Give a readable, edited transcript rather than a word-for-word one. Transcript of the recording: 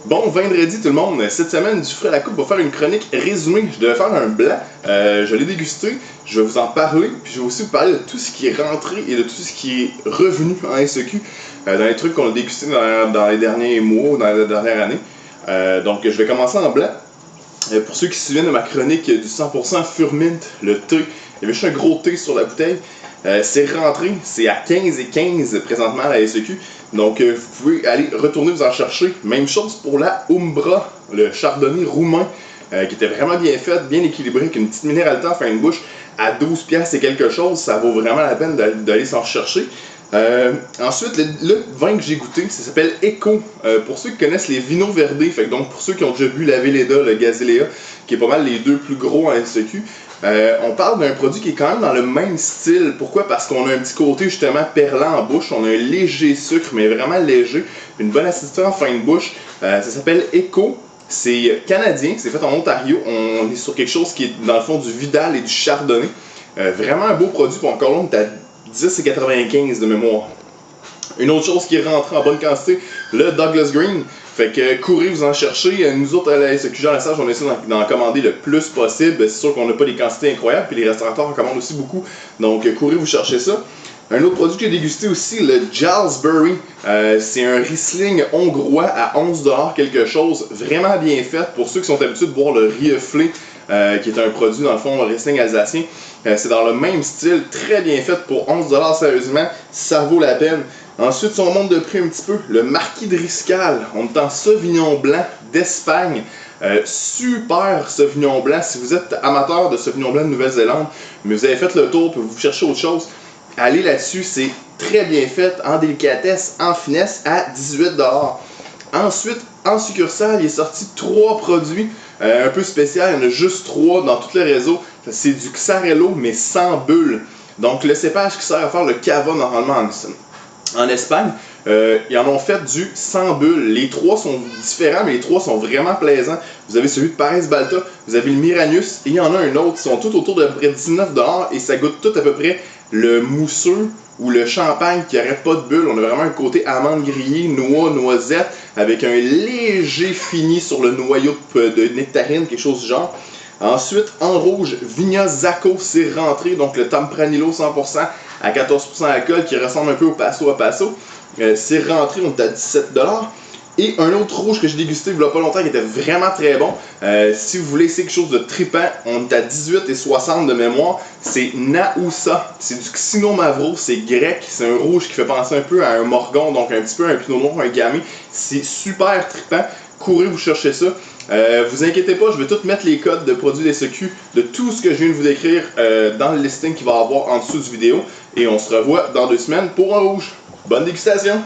Bon vendredi tout le monde, cette semaine du Frais à la Coupe va faire une chronique résumée. Je devais faire un blanc, je l'ai dégusté, je vais vous en parler, puis je vais aussi vous parler de tout ce qui est rentré et de tout ce qui est revenu en SEQ, dans les trucs qu'on a dégustés dans les derniers mois ou dans la dernière année. Donc je vais commencer en blanc. Pour ceux qui se souviennent de ma chronique du 100% Furmint, le thé, il y avait juste un gros thé sur la bouteille. C'est rentré, c'est à 15,15 présentement à la SEQ. Donc vous pouvez aller retourner vous en chercher. Même chose pour la Umbra, le chardonnay roumain, qui était vraiment bien fait, bien équilibré, avec une petite minéralité en fin de bouche. À 12$ et quelque chose, ça vaut vraiment la peine d'aller s'en chercher. Ensuite, le vin que j'ai goûté, ça s'appelle Echo. Pour ceux qui connaissent les Vino Verde, donc pour ceux qui ont déjà bu la Velleda, le Gazélea, qui est pas mal les deux plus gros en SEQ, on parle d'un produit qui est quand même dans le même style. Pourquoi? Parce qu'on a un petit côté justement perlant en bouche, on a un léger sucre, mais vraiment léger, une bonne acidité en fin de bouche. Ça s'appelle Echo. C'est canadien, c'est fait en Ontario. On est sur quelque chose qui est dans le fond du Vidal et du Chardonnay. Vraiment un beau produit, pour encore là, on est à 10,95 de mémoire. Une autre chose qui est rentrée en bonne quantité, le Douglas Green. Fait que courez vous en chercher. Nous autres à la SEQ Jean Lesage, on essaie d'en commander le plus possible. C'est sûr qu'on n'a pas des quantités incroyables, puis les restaurateurs en commandent aussi beaucoup. Donc courez vous chercher ça. Un autre produit que j'ai dégusté aussi, le Jarlsberry. C'est un Riesling hongrois à 11$ quelque chose. Vraiment bien fait pour ceux qui sont habitués de boire le Rieflé, qui est un produit dans le fond Riesling alsacien. C'est dans le même style, très bien fait pour 11$, sérieusement, ça vaut la peine. Ensuite, si on monte de prix un petit peu, le Marquis de Riscal, on est en Sauvignon blanc d'Espagne. Super Sauvignon blanc, si vous êtes amateur de Sauvignon blanc de Nouvelle-Zélande, mais vous avez fait le tour, puis vous cherchez autre chose, allez là-dessus, c'est très bien fait, en délicatesse, en finesse, à 18$. Ensuite, en succursale, il est sorti 3 produits un peu spéciaux, il y en a juste 3 dans tout le réseau. C'est du Xarello, mais sans bulle. Donc le cépage qui sert à faire le cava normalement en Espagne, ils en ont fait du sans bulle. Les 3 sont différents, mais les 3 sont vraiment plaisants. Vous avez celui de Paris Balta, vous avez le Miranus, et il y en a un autre, ils sont tous autour de près de 19$, et ça goûte tout à peu près le mousseux ou le champagne qui n'aurait pas de bulle. On a vraiment un côté amande grillée, noix, noisette, avec un léger fini sur le noyau de nectarine, quelque chose du genre. Ensuite, en rouge, Vigna Zacco, c'est rentré, donc le Tempranillo 100% à 14% d'alcool qui ressemble un peu au Paso à Paso. C'est rentré, on est à 17$. Et un autre rouge que j'ai dégusté il y a pas longtemps qui était vraiment très bon. Si vous voulez essayer quelque chose de trippant, on est à 18,60$ de mémoire. C'est Naoussa, c'est du Xinomavro, c'est grec, c'est un rouge qui fait penser un peu à un Morgon, donc un petit peu un Pinot Noir, un Gamay. C'est super trippant. Courez vous chercher ça. Vous inquiétez pas, je vais tout mettre les codes de produits SEQ de tout ce que je viens de vous décrire dans le listing qu'il va y avoir en dessous du vidéo. Et on se revoit dans 2 semaines pour un rouge. Bonne dégustation!